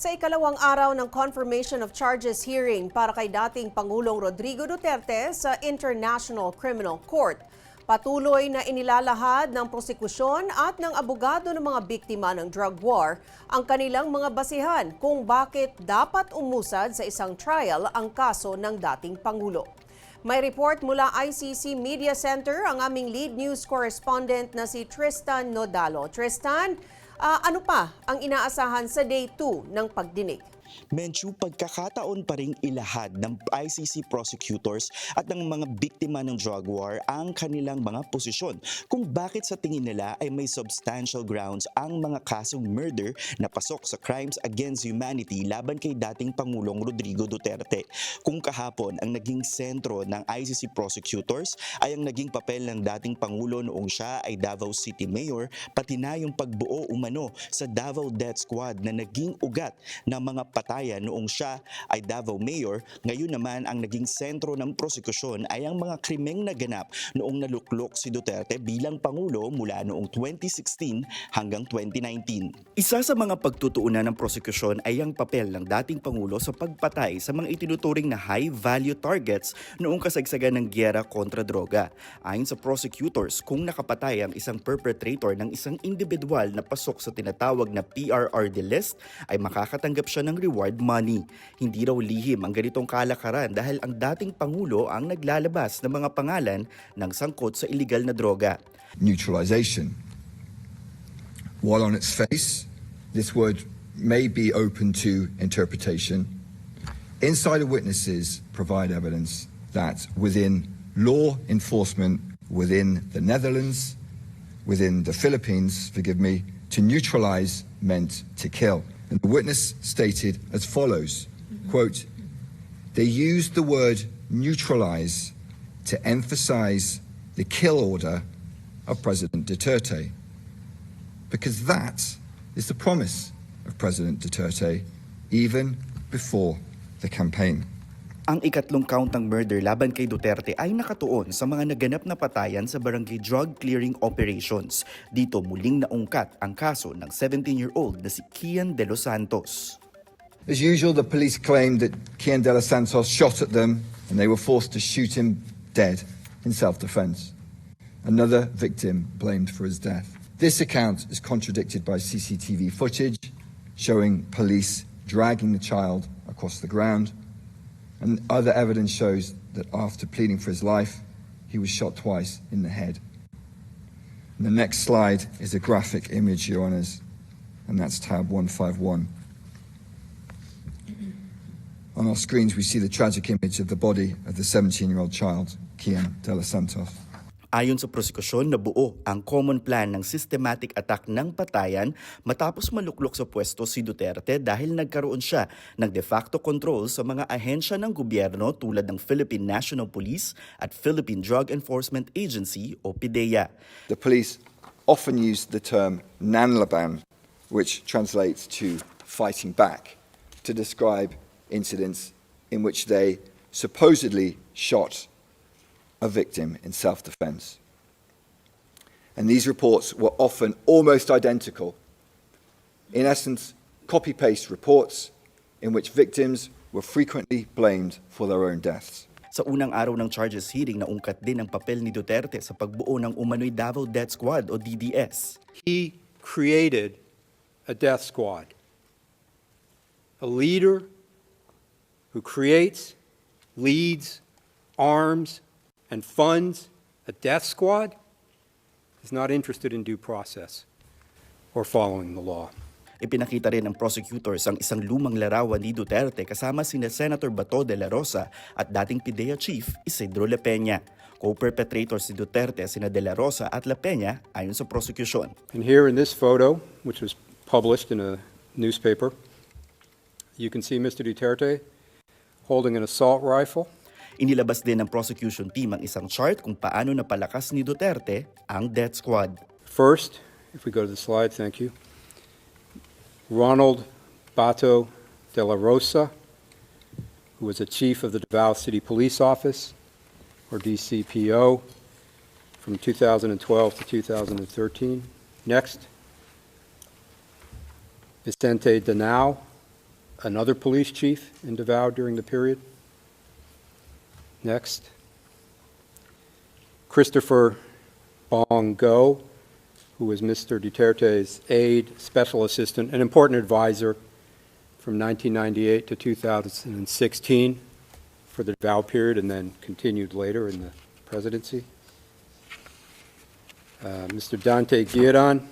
Sa ikalawang araw ng confirmation of charges hearing para kay dating Pangulong Rodrigo Duterte sa International Criminal Court, patuloy na inilalahad ng prosekusyon at ng abogado ng mga biktima ng drug war ang kanilang mga basihan kung bakit dapat umusad sa isang trial ang kaso ng dating Pangulo. May report mula ICC Media Center ang aming lead news correspondent na si Tristan Nodalo. Tristan, ano pa ang inaasahan sa day 2 ng pagdinig? Medyo pagkakataon pa ring ilahad ng ICC prosecutors at ng mga biktima ng drug war ang kanilang mga posisyon kung bakit sa tingin nila ay may substantial grounds ang mga kasong murder na pasok sa crimes against humanity laban kay dating Pangulong Rodrigo Duterte. Kung kahapon ang naging sentro ng ICC prosecutors ay ang naging papel ng dating Pangulo noong siya ay Davao City Mayor, pati na yung pagbuo umano sa Davao Death Squad na naging ugat ng mga patayan noong siya ay Davao Mayor. Ngayon naman ang naging sentro ng prosekusyon ay ang mga krimeng naganap noong naluklok si Duterte bilang Pangulo mula noong 2016 hanggang 2019. Isa sa mga pagtutuunan ng prosekusyon ay ang papel ng dating Pangulo sa pagpatay sa mga itinuturing na high-value targets noong kasagsagan ng giyera kontra droga. Ayon sa prosecutors, kung nakapatay ang isang perpetrator ng isang individual na pasok sa tinatawag na PRRD list, ay makakatanggap siya ng reward money. Hindi raw lihim ang ganitong kalakaran dahil ang dating Pangulo ang naglalabas ng mga pangalan ng sangkot sa illegal na droga. Neutralization. While on its face, this word may be open to interpretation, insider witnesses provide evidence that within law enforcement, within the Netherlands, within the Philippines, to neutralize meant to kill. And the witness stated as follows, quote, "They used the word neutralize to emphasize the kill order of President Duterte, because that is the promise of President Duterte even before the campaign." Ang ikatlong count ng murder laban kay Duterte ay nakatuon sa mga naganap na patayan sa barangay drug clearing operations. Dito muling naungkat ang kaso ng 17-year-old na si Kian De Los Santos. As usual, the police claimed that Kian De Los Santos shot at them and they were forced to shoot him dead in self-defense. Another victim blamed for his death. This account is contradicted by CCTV footage showing police dragging the child across the ground. And other evidence shows that after pleading for his life, he was shot twice in the head. And the next slide is a graphic image, Your Honours, and that's tab 151. On our screens, we see the tragic image of the body of the 17-year-old child, Kian De Los Santos. Ayon sa prosekusyon, nabuo ang common plan ng systematic attack ng patayan matapos maluklok sa pwesto si Duterte dahil nagkaroon siya ng de facto control sa mga ahensya ng gobyerno tulad ng Philippine National Police at Philippine Drug Enforcement Agency o PDEA. The police often use the term nanlaban, which translates to fighting back, to describe incidents in which they supposedly shot a victim in self-defense. And these reports were often almost identical. In essence, copy-paste reports in which victims were frequently blamed for their own deaths. Sa unang araw ng charges hearing, naungkat din ang papel ni Duterte sa pagbuo ng umano'y Davao Death Squad o DDS. He created a death squad. A leader who creates, leads, arms, and funds a death squad is not interested in due process or following the law. Ipinakita rin ng prosecutors ang isang lumang larawan ni Duterte kasama sina Senator Bato de la Rosa at dating PIDEA Chief Isidro La Peña. Co-perpetrators si Duterte, sina de la Rosa at La Peña ayon sa prosecution. And here in this photo, which was published in a newspaper, you can see Mr. Duterte holding an assault rifle. Inilabas din ng prosecution team ang isang chart kung paano napalakas ni Duterte ang death squad. First, if we go to the slide, thank you. Ronald Bato de la Rosa, who was a chief of the Davao City Police Office, or DCPO, from 2012 to 2013. Next, Vicente Danao, another police chief in Davao during the period. Next. Christopher Bong Go, who was Mr. Duterte's aide, special assistant, an important advisor from 1998 to 2016 for the Davao period and then continued later in the presidency. Mr. Dante Guiaran,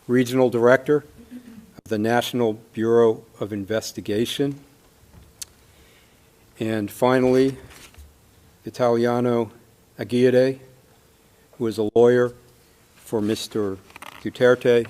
regional director of the National Bureau of Investigation. And finally, Italiano Aguirre, who is a lawyer for Mr. Duterte.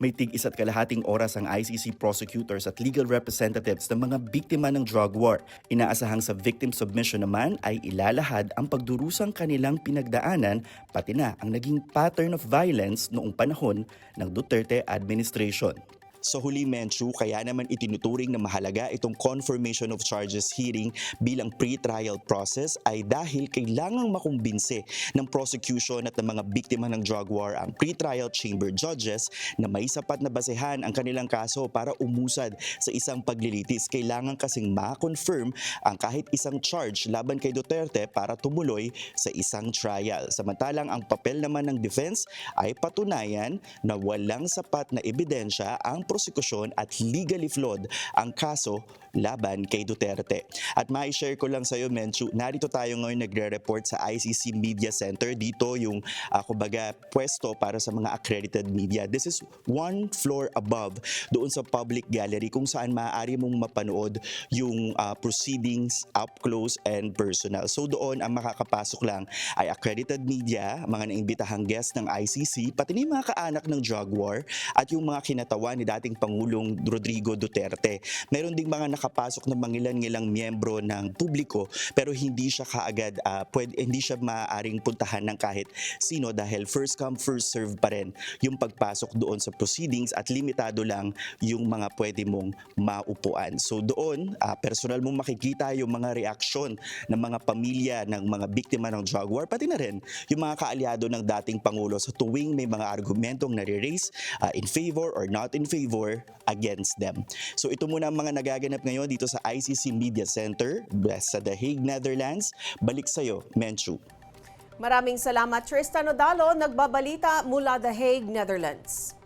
May tig-1.5 oras ang ICC prosecutors at legal representatives ng mga biktima ng drug war. Inaasahang sa victim submission naman ay ilalahad ang pagdurusang kanilang pinagdaanan pati na ang naging pattern of violence noong panahon ng Duterte administration. Sa huli, Menchu, kaya naman itinuturing na mahalaga itong confirmation of charges hearing bilang pre-trial process ay dahil kailangang makumbinse ng prosecution at ng mga biktima ng drug war ang pre-trial chamber judges na may sapat na basehan ang kanilang kaso para umusad sa isang paglilitis. Kailangan kasing ma-confirm ang kahit isang charge laban kay Duterte para tumuloy sa isang trial. Samantalang ang papel naman ng defense ay patunayan na walang sapat na ebidensya ang prosekusyon at legally flawed ang kaso laban kay Duterte. At mai-share ko lang sa iyo, Menchu, narito tayo ngayon nagre-report sa ICC Media Center. Dito yung kumbaga pwesto para sa mga accredited media. This is one floor above doon sa public gallery kung saan maaari mong mapanood yung proceedings up close and personal. So doon ang makakapasok lang ay accredited media, mga naimbitahang guest ng ICC, pati na yung mga kaanak ng drug war at yung mga kinatawan ni dating Pangulong Rodrigo Duterte. Meron ding mga nakapasok na mangilan-ngilang miyembro ng publiko pero hindi siya kaagad hindi siya maaaring puntahan ng kahit sino dahil first come first serve pa rin yung pagpasok doon sa proceedings at limitado lang yung mga pwede mong maupuan. So doon, personal mong makikita yung mga reaksyon ng mga pamilya ng mga biktima ng drug war, pati na rin yung mga kaalyado ng dating Pangulo sa tuwing may mga argumentong nare-raise in favor or not in favor against them. So ito muna ang mga nagaganap ngayon dito sa ICC Media Center sa The Hague, Netherlands. Balik sa'yo, Menchu. Maraming salamat, Tristan Odalo, nagbabalita mula The Hague, Netherlands.